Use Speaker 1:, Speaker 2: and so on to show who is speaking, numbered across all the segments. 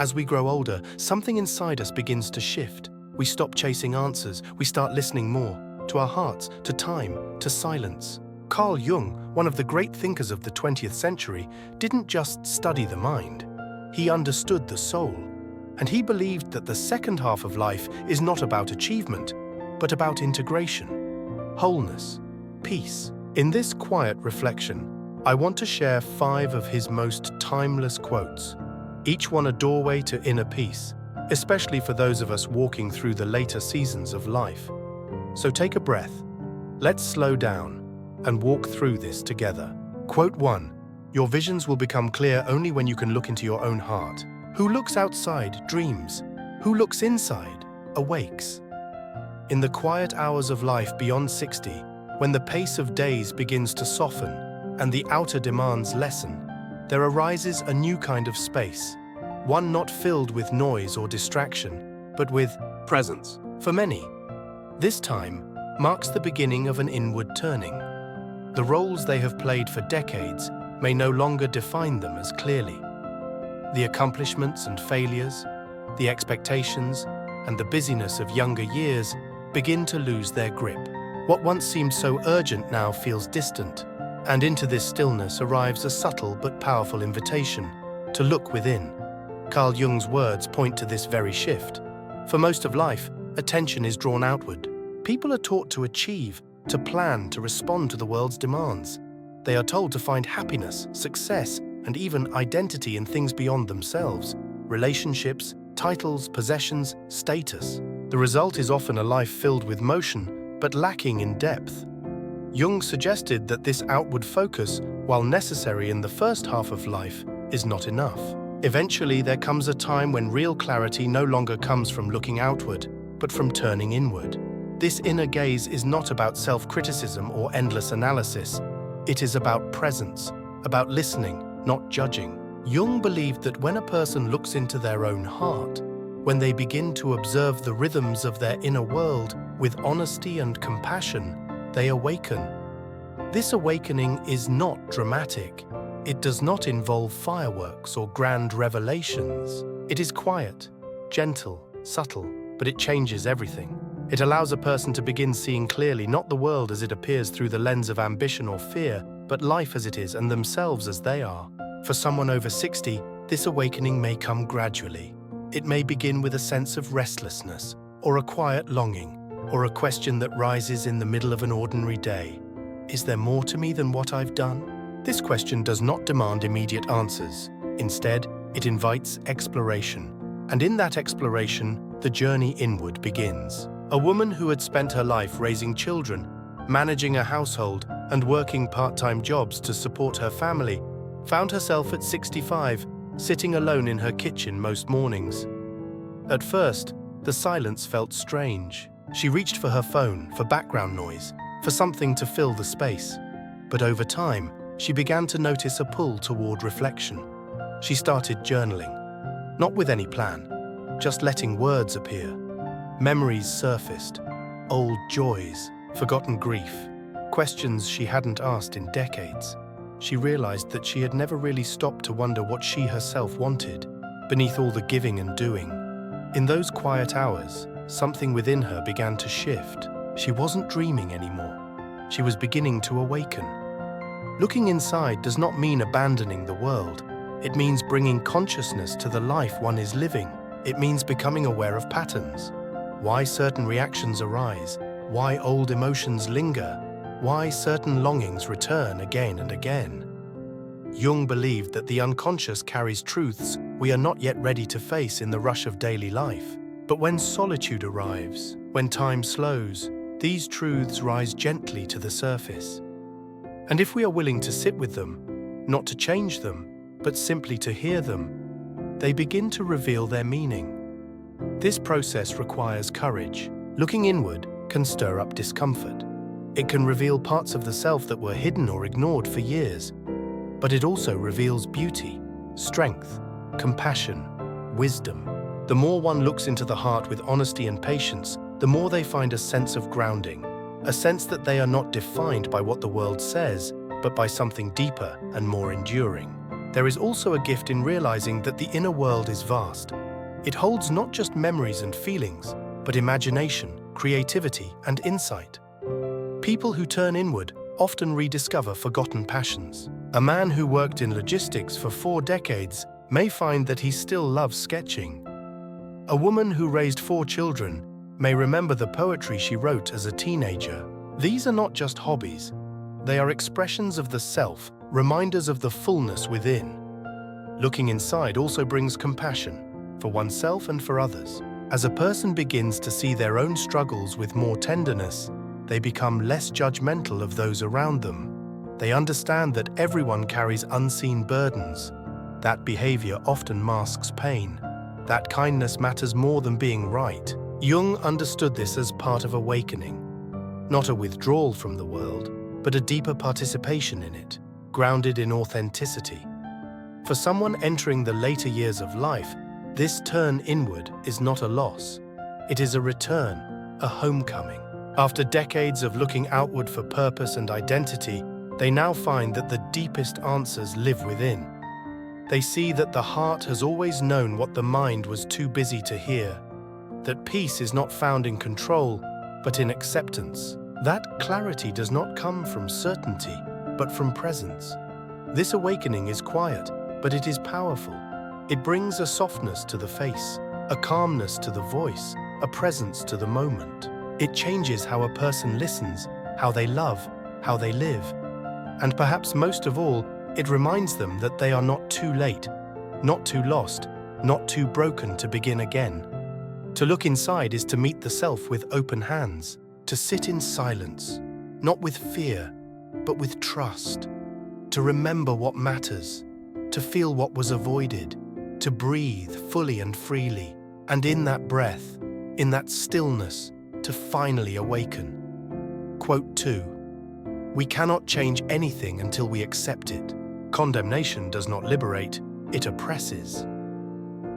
Speaker 1: As we grow older, something inside us begins to shift. We stop chasing answers, we start listening more to our hearts, to time, to silence. Carl Jung, one of the great thinkers of the 20th century, didn't just study the mind. He understood the soul. And he believed that the second half of life is not about achievement, but about integration, wholeness, peace. In this quiet reflection, I want to share 5 of his most timeless quotes, each one a doorway to inner peace, especially for those of us walking through the later seasons of life. So take a breath, let's slow down, and walk through this together. Quote 1. Your visions will become clear only when you can look into your own heart. Who looks outside dreams. Who looks inside awakes. In the quiet hours of life beyond 60, when the pace of days begins to soften and the outer demands lessen, there arises a new kind of space, one not filled with noise or distraction, but with presence. For many, this time marks the beginning of an inward turning. The roles they have played for decades may no longer define them as clearly. The accomplishments and failures, the expectations, and the busyness of younger years begin to lose their grip. What once seemed so urgent now feels distant, and into this stillness arrives a subtle but powerful invitation to look within. Carl Jung's words point to this very shift. For most of life, attention is drawn outward. People are taught to achieve, to plan, to respond to the world's demands. They are told to find happiness, success, and even identity in things beyond themselves, relationships, titles, possessions, status. The result is often a life filled with motion, but lacking in depth. Jung suggested that this outward focus, while necessary in the first half of life, is not enough. Eventually, there comes a time when real clarity no longer comes from looking outward, but from turning inward. This inner gaze is not about self-criticism or endless analysis. It is about presence, about listening, not judging. Jung believed that when a person looks into their own heart, when they begin to observe the rhythms of their inner world with honesty and compassion, they awaken. This awakening is not dramatic. It does not involve fireworks or grand revelations. It is quiet, gentle, subtle, but it changes everything. It allows a person to begin seeing clearly not the world as it appears through the lens of ambition or fear, but life as it is and themselves as they are. For someone over 60, this awakening may come gradually. It may begin with a sense of restlessness, or a quiet longing, or a question that rises in the middle of an ordinary day. Is there more to me than what I've done? This question does not demand immediate answers. Instead, it invites exploration. And in that exploration, the journey inward begins. A woman who had spent her life raising children, managing a household, and working part-time jobs to support her family, found herself at 65, sitting alone in her kitchen most mornings. At first, the silence felt strange. She reached for her phone, for background noise, for something to fill the space. But over time, she began to notice a pull toward reflection. She started journaling, not with any plan, just letting words appear. Memories surfaced, old joys, forgotten grief, questions she hadn't asked in decades. She realized that she had never really stopped to wonder what she herself wanted, beneath all the giving and doing. In those quiet hours, something within her began to shift. She wasn't dreaming anymore. She was beginning to awaken. Looking inside does not mean abandoning the world. It means bringing consciousness to the life one is living. It means becoming aware of patterns. Why certain reactions arise, why old emotions linger, why certain longings return again and again. Jung believed that the unconscious carries truths we are not yet ready to face in the rush of daily life. But when solitude arrives, when time slows, these truths rise gently to the surface. And if we are willing to sit with them, not to change them, but simply to hear them, they begin to reveal their meaning. This process requires courage. Looking inward can stir up discomfort. It can reveal parts of the self that were hidden or ignored for years. But it also reveals beauty, strength, compassion, wisdom. The more one looks into the heart with honesty and patience, the more they find a sense of grounding, a sense that they are not defined by what the world says, but by something deeper and more enduring. There is also a gift in realizing that the inner world is vast. It holds not just memories and feelings, but imagination, creativity, and insight. People who turn inward often rediscover forgotten passions. A man who worked in logistics for 4 decades may find that he still loves sketching. A woman who raised 4 children may remember the poetry she wrote as a teenager. These are not just hobbies. They are expressions of the self, reminders of the fullness within. Looking inside also brings compassion, for oneself and for others. As a person begins to see their own struggles with more tenderness, they become less judgmental of those around them. They understand that everyone carries unseen burdens. That behavior often masks pain. That kindness matters more than being right. Jung understood this as part of awakening. Not a withdrawal from the world, but a deeper participation in it, grounded in authenticity. For someone entering the later years of life, this turn inward is not a loss. It is a return, a homecoming. After decades of looking outward for purpose and identity, they now find that the deepest answers live within. They see that the heart has always known what the mind was too busy to hear, that peace is not found in control, but in acceptance. That clarity does not come from certainty, but from presence. This awakening is quiet, but it is powerful. It brings a softness to the face, a calmness to the voice, a presence to the moment. It changes how a person listens, how they love, how they live. And perhaps most of all, it reminds them that they are not too late, not too lost, not too broken to begin again. To look inside is to meet the self with open hands, to sit in silence, not with fear, but with trust, to remember what matters, to feel what was avoided, to breathe fully and freely, and in that breath, in that stillness, to finally awaken. Quote 2. We cannot change anything until we accept it. Condemnation does not liberate, it oppresses.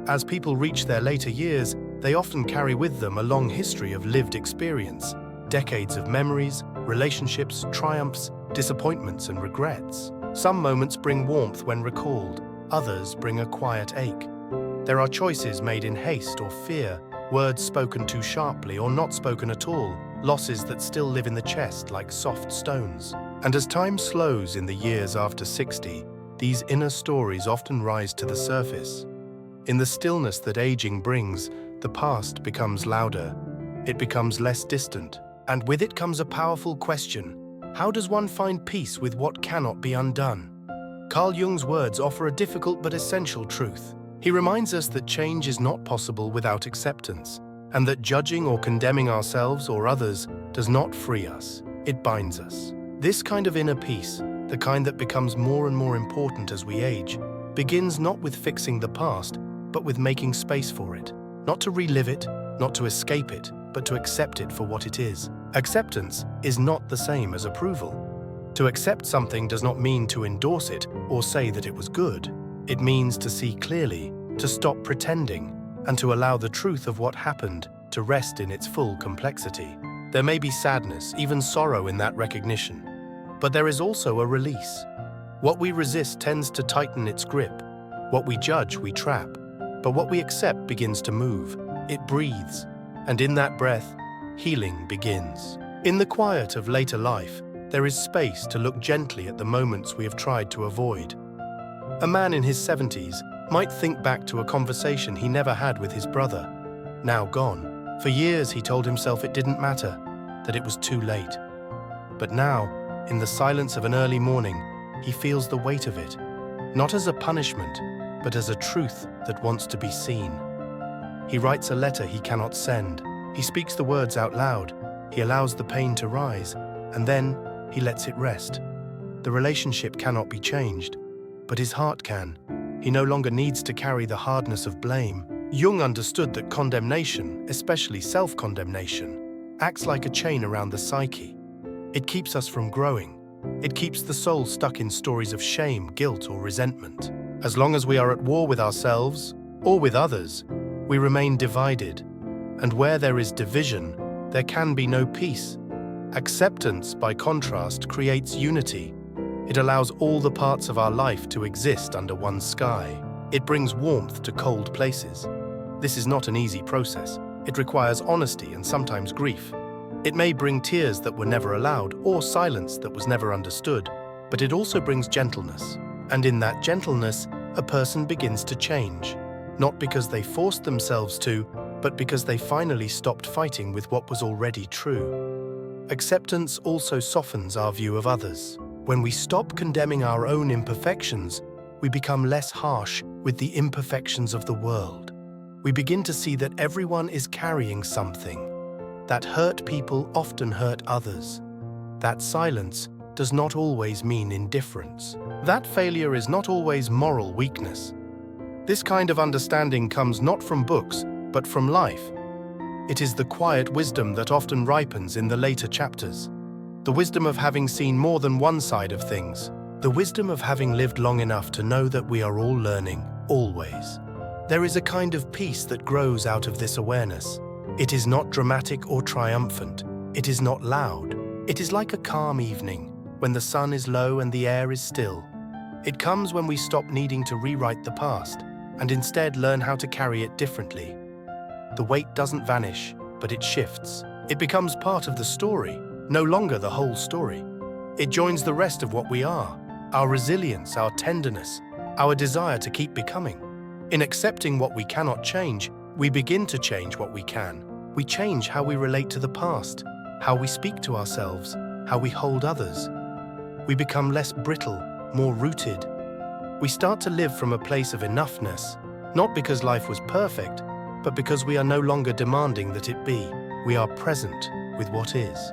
Speaker 1: As people reach their later years, they often carry with them a long history of lived experience, decades of memories, relationships, triumphs, disappointments, and regrets. Some moments bring warmth when recalled, others bring a quiet ache. There are choices made in haste or fear, words spoken too sharply or not spoken at all, losses that still live in the chest like soft stones. And as time slows in the years after 60, these inner stories often rise to the surface. In the stillness that aging brings, the past becomes louder. It becomes less distant. And with it comes a powerful question: how does one find peace with what cannot be undone? Carl Jung's words offer a difficult but essential truth. He reminds us that change is not possible without acceptance, and that judging or condemning ourselves or others does not free us, it binds us. This kind of inner peace, the kind that becomes more and more important as we age, begins not with fixing the past, but with making space for it. Not to relive it, not to escape it, but to accept it for what it is. Acceptance is not the same as approval. To accept something does not mean to endorse it or say that it was good. It means to see clearly, to stop pretending, and to allow the truth of what happened to rest in its full complexity. There may be sadness, even sorrow in that recognition, but there is also a release. What we resist tends to tighten its grip. What we judge, we trap. But what we accept begins to move. It breathes. And in that breath, healing begins. In the quiet of later life, there is space to look gently at the moments we have tried to avoid. A man in his 70s might think back to a conversation he never had with his brother, now gone. For years he told himself it didn't matter, that it was too late. But now, in the silence of an early morning, he feels the weight of it, not as a punishment, but as a truth that wants to be seen. He writes a letter he cannot send. He speaks the words out loud. He allows the pain to rise, and then he lets it rest. The relationship cannot be changed, but his heart can. He no longer needs to carry the hardness of blame. Jung understood that condemnation, especially self-condemnation, acts like a chain around the psyche. It keeps us from growing. It keeps the soul stuck in stories of shame, guilt, or resentment. As long as we are at war with ourselves or with others, we remain divided. And where there is division, there can be no peace. Acceptance, by contrast, creates unity. It allows all the parts of our life to exist under one sky. It brings warmth to cold places. This is not an easy process. It requires honesty and sometimes grief. It may bring tears that were never allowed or silence that was never understood, but it also brings gentleness. And in that gentleness, a person begins to change, not because they forced themselves to, but because they finally stopped fighting with what was already true. Acceptance also softens our view of others. When we stop condemning our own imperfections, we become less harsh with the imperfections of the world. We begin to see that everyone is carrying something. That hurt people often hurt others. That silence does not always mean indifference. That failure is not always moral weakness. This kind of understanding comes not from books, but from life. It is the quiet wisdom that often ripens in the later chapters. The wisdom of having seen more than one side of things. The wisdom of having lived long enough to know that we are all learning, always. There is a kind of peace that grows out of this awareness. It is not dramatic or triumphant. It is not loud. It is like a calm evening, when the sun is low and the air is still. It comes when we stop needing to rewrite the past, and instead learn how to carry it differently. The weight doesn't vanish, but it shifts. It becomes part of the story, no longer the whole story. It joins the rest of what we are, our resilience, our tenderness, our desire to keep becoming. In accepting what we cannot change, we begin to change what we can. We change how we relate to the past, how we speak to ourselves, how we hold others. We become less brittle, more rooted. We start to live from a place of enoughness, not because life was perfect, but because we are no longer demanding that it be. We are present with what is.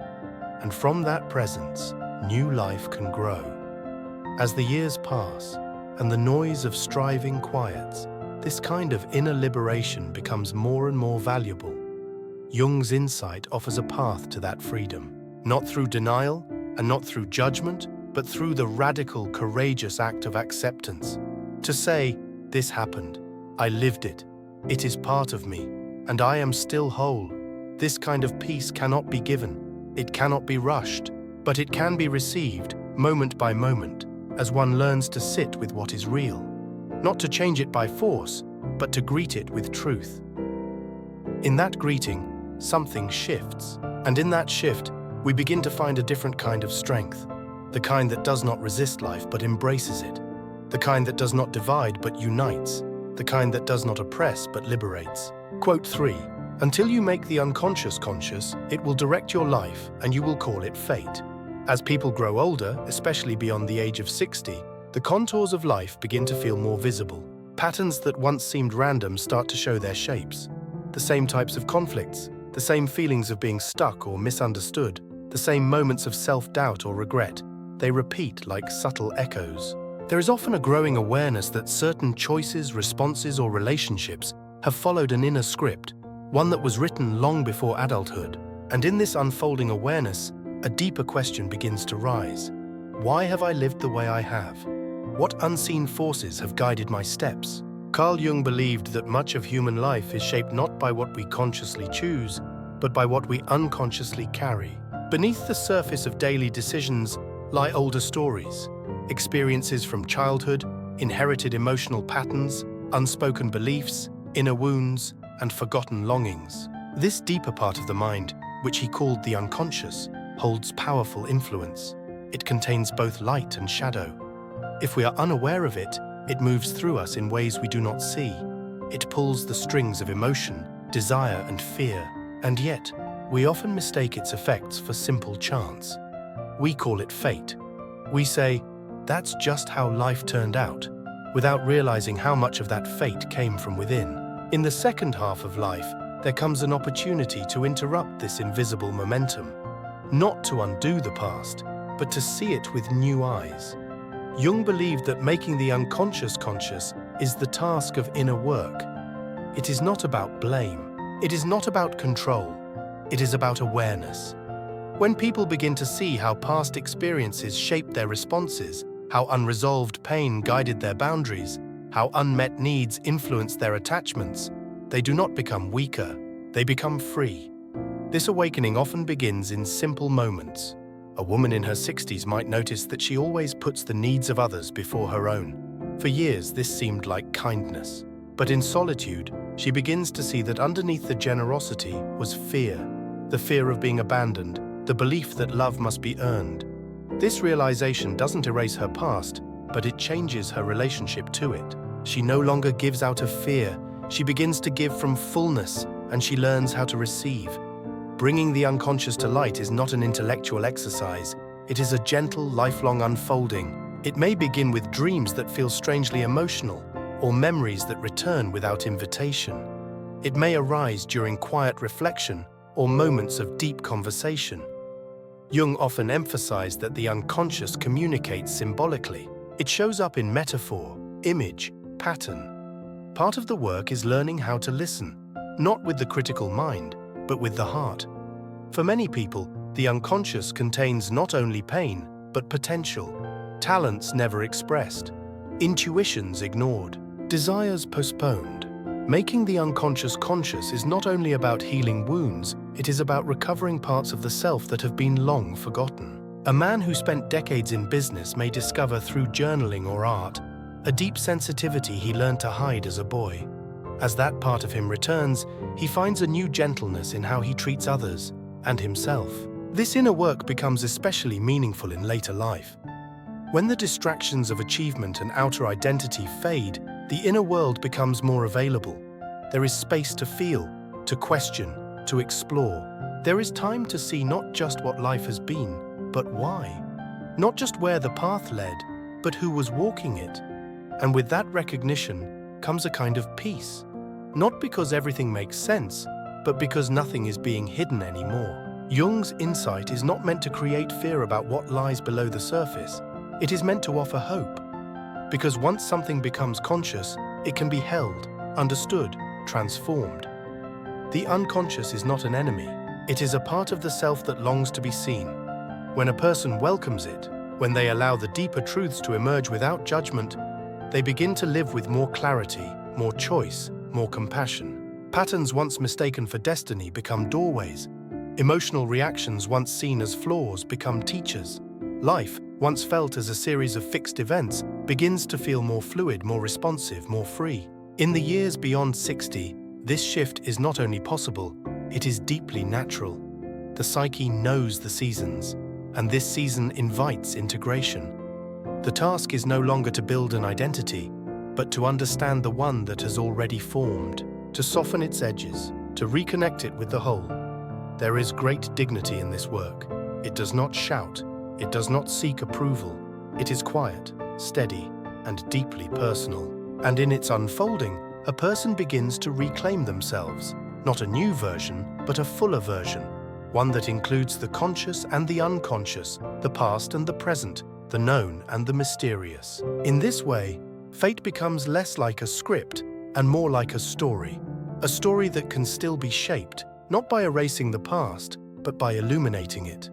Speaker 1: And from that presence, new life can grow. As the years pass and the noise of striving quiets, this kind of inner liberation becomes more and more valuable. Jung's insight offers a path to that freedom, not through denial and not through judgment, but through the radical, courageous act of acceptance. To say, this happened, I lived it, it is part of me, and I am still whole. This kind of peace cannot be given, it cannot be rushed, but it can be received, moment by moment, as one learns to sit with what is real. Not to change it by force, but to greet it with truth. In that greeting, something shifts, and in that shift, we begin to find a different kind of strength. The kind that does not resist life but embraces it. The kind that does not divide but unites. The kind that does not oppress but liberates. Quote 3. Until you make the unconscious conscious, it will direct your life and you will call it fate. As people grow older, especially beyond the age of 60, the contours of life begin to feel more visible. Patterns that once seemed random start to show their shapes. The same types of conflicts, the same feelings of being stuck or misunderstood, the same moments of self-doubt or regret, they repeat like subtle echoes. There is often a growing awareness that certain choices, responses, or relationships have followed an inner script, one that was written long before adulthood. And in this unfolding awareness, a deeper question begins to rise. Why have I lived the way I have? What unseen forces have guided my steps? Carl Jung believed that much of human life is shaped not by what we consciously choose, but by what we unconsciously carry. Beneath the surface of daily decisions lie older stories, experiences from childhood, inherited emotional patterns, unspoken beliefs, inner wounds, and forgotten longings. This deeper part of the mind, which he called the unconscious, holds powerful influence. It contains both light and shadow. If we are unaware of it, it moves through us in ways we do not see. It pulls the strings of emotion, desire, and fear, and yet, we often mistake its effects for simple chance. We call it fate. We say, that's just how life turned out, without realizing how much of that fate came from within. In the second half of life, there comes an opportunity to interrupt this invisible momentum, not to undo the past, but to see it with new eyes. Jung believed that making the unconscious conscious is the task of inner work. It is not about blame. It is not about control. It is about awareness. When people begin to see how past experiences shaped their responses, how unresolved pain guided their boundaries, how unmet needs influenced their attachments, they do not become weaker, they become free. This awakening often begins in simple moments. A woman in her 60s might notice that she always puts the needs of others before her own. For years, this seemed like kindness. But in solitude, she begins to see that underneath the generosity was fear. The fear of being abandoned, the belief that love must be earned. This realization doesn't erase her past, but it changes her relationship to it. She no longer gives out of fear. She begins to give from fullness, and she learns how to receive. Bringing the unconscious to light is not an intellectual exercise. It is a gentle, lifelong unfolding. It may begin with dreams that feel strangely emotional, or memories that return without invitation. It may arise during quiet reflection or moments of deep conversation. Jung often emphasized that the unconscious communicates symbolically. It shows up in metaphor, image, pattern. Part of the work is learning how to listen, not with the critical mind, but with the heart. For many people, the unconscious contains not only pain, but potential. Talents never expressed, intuitions ignored, desires postponed. Making the unconscious conscious is not only about healing wounds, it is about recovering parts of the self that have been long forgotten. A man who spent decades in business may discover through journaling or art a deep sensitivity he learned to hide as a boy. As that part of him returns, he finds a new gentleness in how he treats others and himself. This inner work becomes especially meaningful in later life. When the distractions of achievement and outer identity fade, the inner world becomes more available. There is space to feel, to question, to explore. There is time to see not just what life has been, but why. Not just where the path led, but who was walking it. And with that recognition comes a kind of peace. Not because everything makes sense, but because nothing is being hidden anymore. Jung's insight is not meant to create fear about what lies below the surface. It is meant to offer hope. Because once something becomes conscious, it can be held, understood, transformed. The unconscious is not an enemy. It is a part of the self that longs to be seen. When a person welcomes it, when they allow the deeper truths to emerge without judgment, they begin to live with more clarity, more choice, more compassion. Patterns once mistaken for destiny become doorways. Emotional reactions once seen as flaws become teachers. Life, once felt as a series of fixed events, begins to feel more fluid, more responsive, more free. In the years beyond 60, this shift is not only possible, it is deeply natural. The psyche knows the seasons, and this season invites integration. The task is no longer to build an identity, but to understand the one that has already formed, to soften its edges, to reconnect it with the whole. There is great dignity in this work. It does not shout, it does not seek approval. It is quiet, steady, and deeply personal. And in its unfolding, a person begins to reclaim themselves, not a new version, but a fuller version, one that includes the conscious and the unconscious, the past and the present, the known and the mysterious. In this way, fate becomes less like a script and more like a story that can still be shaped, not by erasing the past, but by illuminating it.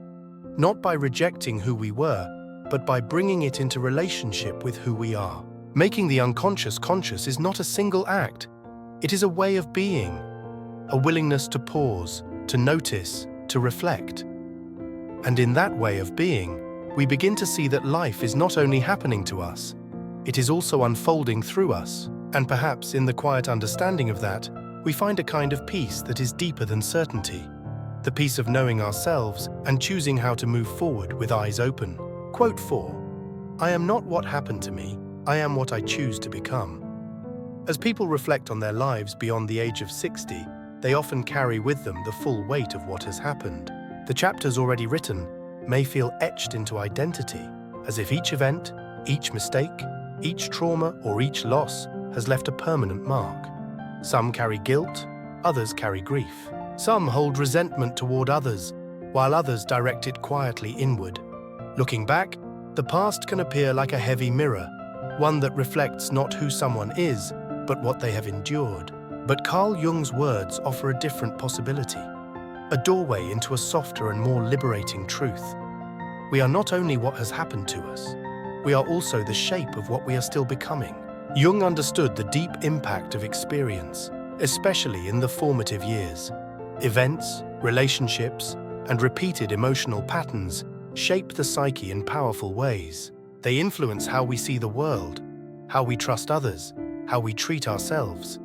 Speaker 1: Not by rejecting who we were, but by bringing it into relationship with who we are. Making the unconscious conscious is not a single act. It is a way of being, a willingness to pause, to notice, to reflect. And in that way of being, we begin to see that life is not only happening to us, it is also unfolding through us. And perhaps in the quiet understanding of that, we find a kind of peace that is deeper than certainty. The peace of knowing ourselves and choosing how to move forward with eyes open. Quote 4. I am not what happened to me, I am what I choose to become. As people reflect on their lives beyond the age of 60, they often carry with them the full weight of what has happened. The chapters already written may feel etched into identity, as if each event, each mistake, each trauma or each loss has left a permanent mark. Some carry guilt, others carry grief. Some hold resentment toward others, while others direct it quietly inward. Looking back, the past can appear like a heavy mirror, one that reflects not who someone is, but what they have endured. But Carl Jung's words offer a different possibility, a doorway into a softer and more liberating truth. We are not only what has happened to us, we are also the shape of what we are still becoming. Jung understood the deep impact of experience, especially in the formative years. Events, relationships, and repeated emotional patterns shape the psyche in powerful ways. They influence how we see the world, how we trust others, how we treat ourselves.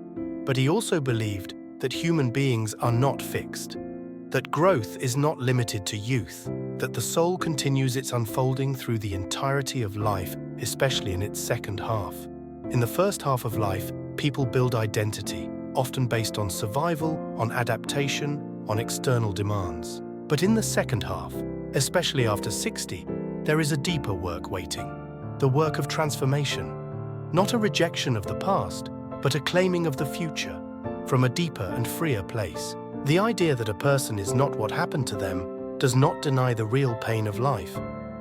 Speaker 1: But he also believed that human beings are not fixed, that growth is not limited to youth, that the soul continues its unfolding through the entirety of life, especially in its second half. In the first half of life, people build identity, often based on survival, on adaptation, on external demands. But in the second half, especially after 60, there is a deeper work waiting, the work of transformation. Not a rejection of the past, but a claiming of the future, from a deeper and freer place. The idea that a person is not what happened to them does not deny the real pain of life.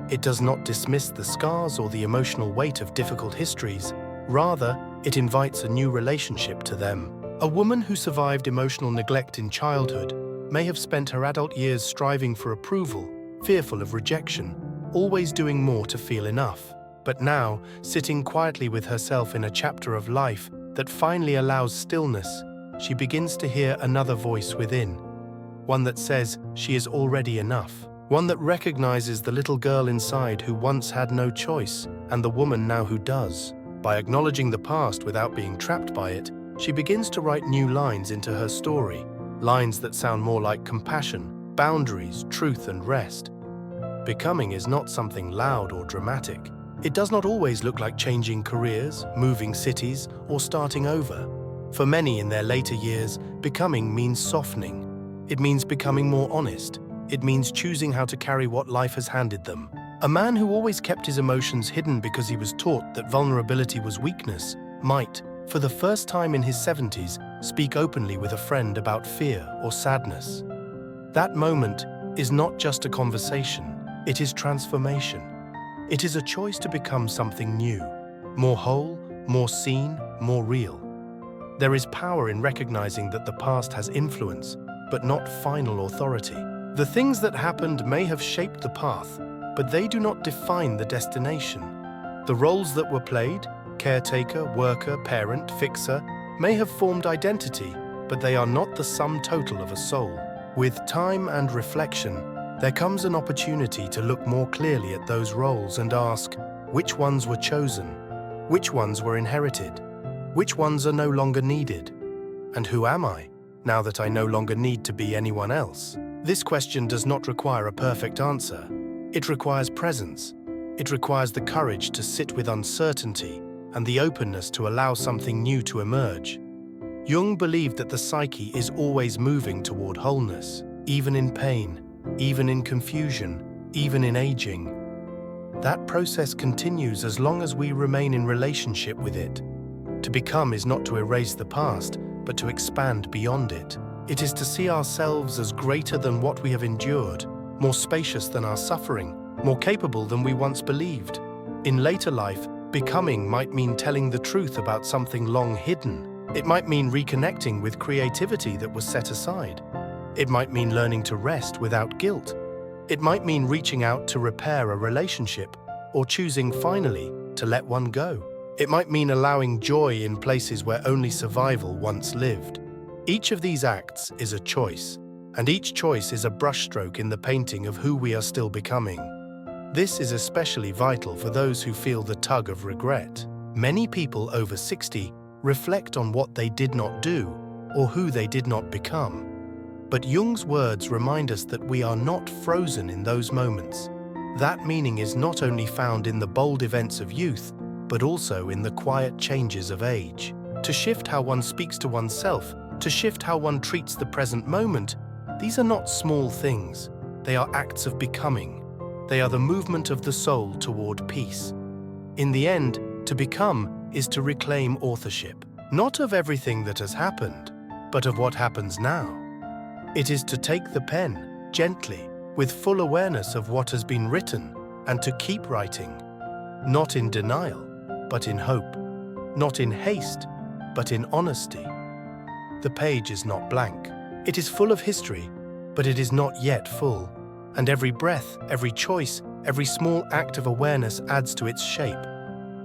Speaker 1: It does not dismiss the scars or the emotional weight of difficult histories. Rather, it invites a new relationship to them. A woman who survived emotional neglect in childhood may have spent her adult years striving for approval, fearful of rejection, always doing more to feel enough. But now, sitting quietly with herself in a chapter of life that finally allows stillness, she begins to hear another voice within, one that says she is already enough, one that recognizes the little girl inside who once had no choice and the woman now who does. By acknowledging the past without being trapped by it, she begins to write new lines into her story, lines that sound more like compassion, boundaries, truth, and rest. Becoming is not something loud or dramatic. It does not always look like changing careers, moving cities, or starting over. For many in their later years, becoming means softening. It means becoming more honest. It means choosing how to carry what life has handed them. A man who always kept his emotions hidden because he was taught that vulnerability was weakness might, for the first time in his 70s, speak openly with a friend about fear or sadness. That moment is not just a conversation, it is transformation. It is a choice to become something new, more whole, more seen, more real. There is power in recognizing that the past has influence, but not final authority. The things that happened may have shaped the path, but they do not define the destination. The roles that were played, caretaker, worker, parent, fixer, may have formed identity, but they are not the sum total of a soul. With time and reflection, there comes an opportunity to look more clearly at those roles and ask, which ones were chosen? Which ones were inherited? Which ones are no longer needed? And who am I, now that I no longer need to be anyone else? This question does not require a perfect answer. It requires presence. It requires the courage to sit with uncertainty and the openness to allow something new to emerge. Jung believed that the psyche is always moving toward wholeness, even in pain, even in confusion, even in aging. That process continues as long as we remain in relationship with it. To become is not to erase the past, but to expand beyond it. It is to see ourselves as greater than what we have endured, more spacious than our suffering, more capable than we once believed. In later life, becoming might mean telling the truth about something long hidden. It might mean reconnecting with creativity that was set aside. It might mean learning to rest without guilt. It might mean reaching out to repair a relationship, or choosing finally to let one go. It might mean allowing joy in places where only survival once lived. Each of these acts is a choice, and each choice is a brushstroke in the painting of who we are still becoming. This is especially vital for those who feel the tug of regret. Many people over 60 reflect on what they did not do or who they did not become. But Jung's words remind us that we are not frozen in those moments. That meaning is not only found in the bold events of youth, but also in the quiet changes of age. To shift how one speaks to oneself, to shift how one treats the present moment, these are not small things. They are acts of becoming. They are the movement of the soul toward peace. In the end, to become is to reclaim authorship, not of everything that has happened, but of what happens now. It is to take the pen, gently, with full awareness of what has been written, and to keep writing, not in denial, but in hope, not in haste, but in honesty. The page is not blank. It is full of history, but it is not yet full. And every breath, every choice, every small act of awareness adds to its shape.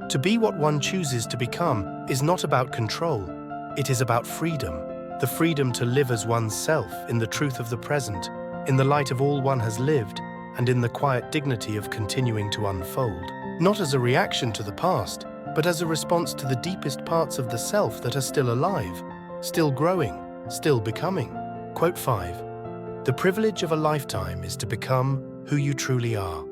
Speaker 1: To be what one chooses to become is not about control. It is about freedom. The freedom to live as oneself in the truth of the present, in the light of all one has lived, and in the quiet dignity of continuing to unfold, not as a reaction to the past, but as a response to the deepest parts of the self that are still alive, still growing, still becoming. Quote 5. The privilege of a lifetime is to become who you truly are.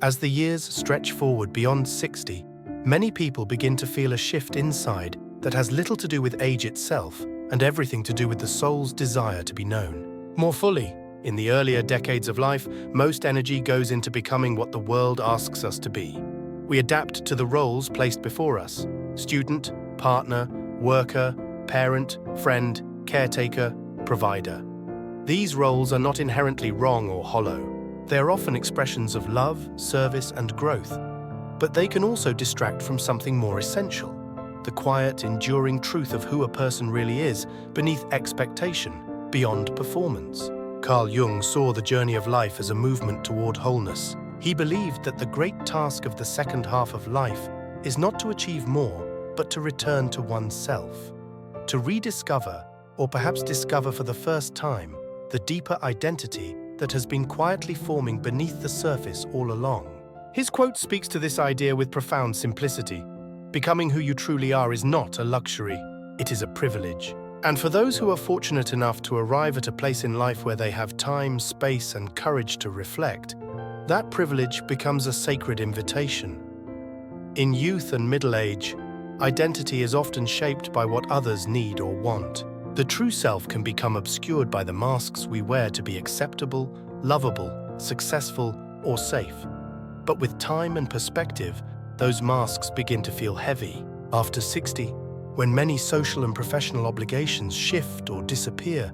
Speaker 1: As the years stretch forward beyond 60, many people begin to feel a shift inside that has little to do with age itself and everything to do with the soul's desire to be known more fully. In the earlier decades of life, most energy goes into becoming what the world asks us to be. We adapt to the roles placed before us: student, partner, worker, parent, friend, caretaker, provider. These roles are not inherently wrong or hollow. They are often expressions of love, service, and growth. But they can also distract from something more essential: the quiet, enduring truth of who a person really is beneath expectation, beyond performance. Carl Jung saw the journey of life as a movement toward wholeness. He believed that the great task of the second half of life is not to achieve more, but to return to oneself, to rediscover, or perhaps discover for the first time, the deeper identity that has been quietly forming beneath the surface all along. His quote speaks to this idea with profound simplicity. Becoming who you truly are is not a luxury, it is a privilege. And for those who are fortunate enough to arrive at a place in life where they have time, space, and courage to reflect, that privilege becomes a sacred invitation. In youth and middle age, identity is often shaped by what others need or want. The true self can become obscured by the masks we wear to be acceptable, lovable, successful, or safe. But with time and perspective, those masks begin to feel heavy. After 60, when many social and professional obligations shift or disappear,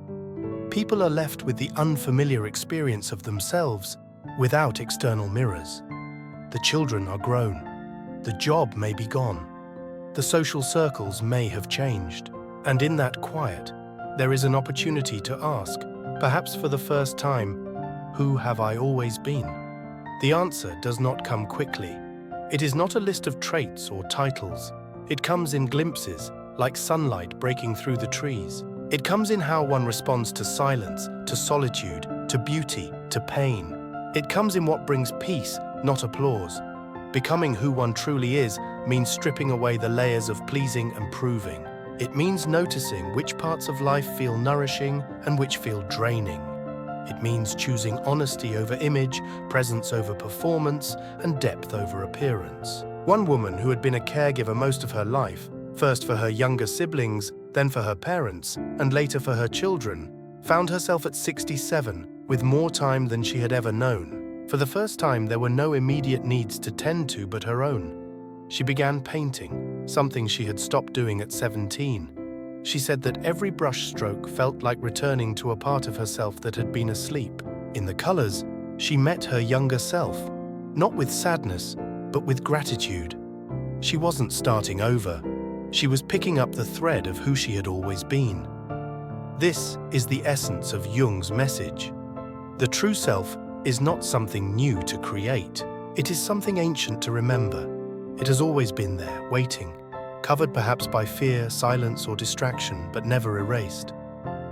Speaker 1: people are left with the unfamiliar experience of themselves without external mirrors. The children are grown. The job may be gone. The social circles may have changed. And in that quiet, there is an opportunity to ask, perhaps for the first time, who have I always been? The answer does not come quickly. It is not a list of traits or titles. It comes in glimpses, like sunlight breaking through the trees. It comes in how one responds to silence, to solitude, to beauty, to pain. It comes in what brings peace, not applause. Becoming who one truly is means stripping away the layers of pleasing and proving. It means noticing which parts of life feel nourishing and which feel draining. It means choosing honesty over image, presence over performance, and depth over appearance. One woman who had been a caregiver most of her life, first for her younger siblings, then for her parents, and later for her children, found herself at 67 with more time than she had ever known. For the first time, there were no immediate needs to tend to but her own. She began painting, something she had stopped doing at 17. She said that every brushstroke felt like returning to a part of herself that had been asleep. In the colors, she met her younger self, not with sadness, but with gratitude. She wasn't starting over. She was picking up the thread of who she had always been. This is the essence of Jung's message. The true self is not something new to create. It is something ancient to remember. It has always been there, waiting, covered perhaps by fear, silence, or distraction, but never erased.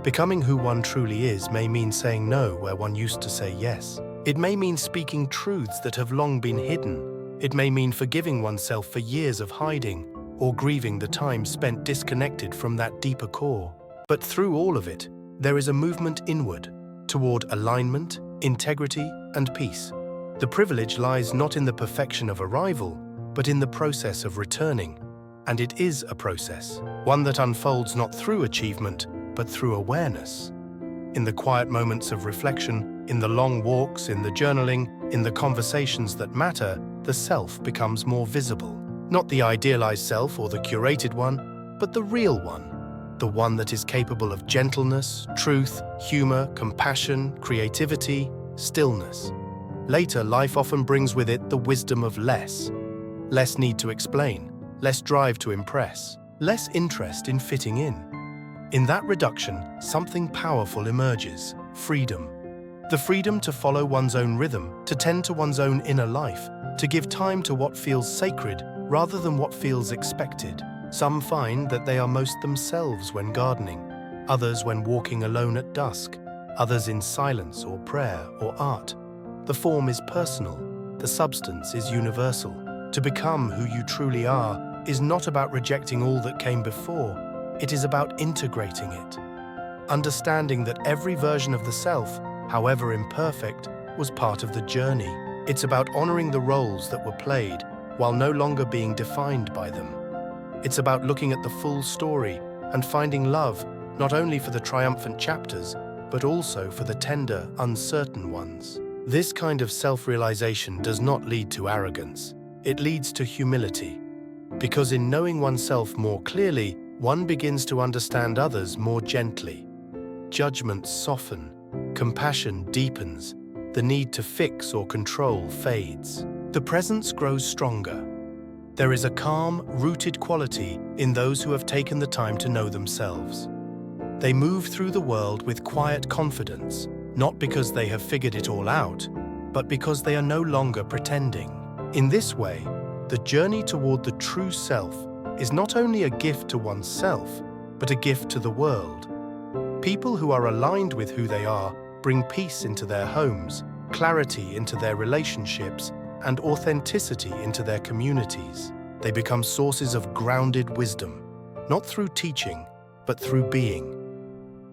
Speaker 1: Becoming who one truly is may mean saying no where one used to say yes. It may mean speaking truths that have long been hidden. It may mean forgiving oneself for years of hiding, or grieving the time spent disconnected from that deeper core. But through all of it, there is a movement inward, toward alignment, integrity, and peace. The privilege lies not in the perfection of arrival, but in the process of returning. And it is a process, one that unfolds not through achievement, but through awareness. In the quiet moments of reflection, in the long walks, in the journaling, in the conversations that matter, the self becomes more visible. Not the idealized self or the curated one, but the real one. The one that is capable of gentleness, truth, humor, compassion, creativity, stillness. Later, life often brings with it the wisdom of less. Less need to explain, less drive to impress, less interest in fitting in. In that reduction, something powerful emerges: freedom. The freedom to follow one's own rhythm, to tend to one's own inner life, to give time to what feels sacred rather than what feels expected. Some find that they are most themselves when gardening, others when walking alone at dusk, others in silence or prayer or art. The form is personal, the substance is universal. To become who you truly are is not about rejecting all that came before, it is about integrating it. Understanding that every version of the self, however imperfect, was part of the journey. It's about honoring the roles that were played while no longer being defined by them. It's about looking at the full story and finding love not only for the triumphant chapters, but also for the tender, uncertain ones. This kind of self-realization does not lead to arrogance. It leads to humility. Because in knowing oneself more clearly, one begins to understand others more gently. Judgments soften, compassion deepens, the need to fix or control fades. The presence grows stronger. There is a calm, rooted quality in those who have taken the time to know themselves. They move through the world with quiet confidence, not because they have figured it all out, but because they are no longer pretending. In this way, the journey toward the true self is not only a gift to oneself, but a gift to the world. People who are aligned with who they are bring peace into their homes, clarity into their relationships, and authenticity into their communities. They become sources of grounded wisdom, not through teaching, but through being.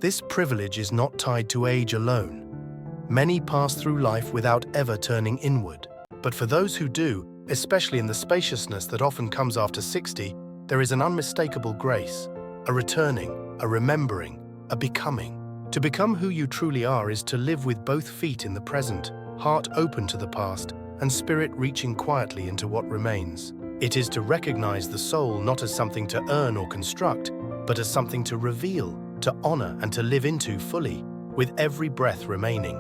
Speaker 1: This privilege is not tied to age alone. Many pass through life without ever turning inward. But for those who do, especially in the spaciousness that often comes after 60, there is an unmistakable grace, a returning, a remembering, a becoming. To become who you truly are is to live with both feet in the present, heart open to the past, and spirit reaching quietly into what remains. It is to recognize the soul not as something to earn or construct, but as something to reveal, to honor, and to live into fully, with every breath remaining.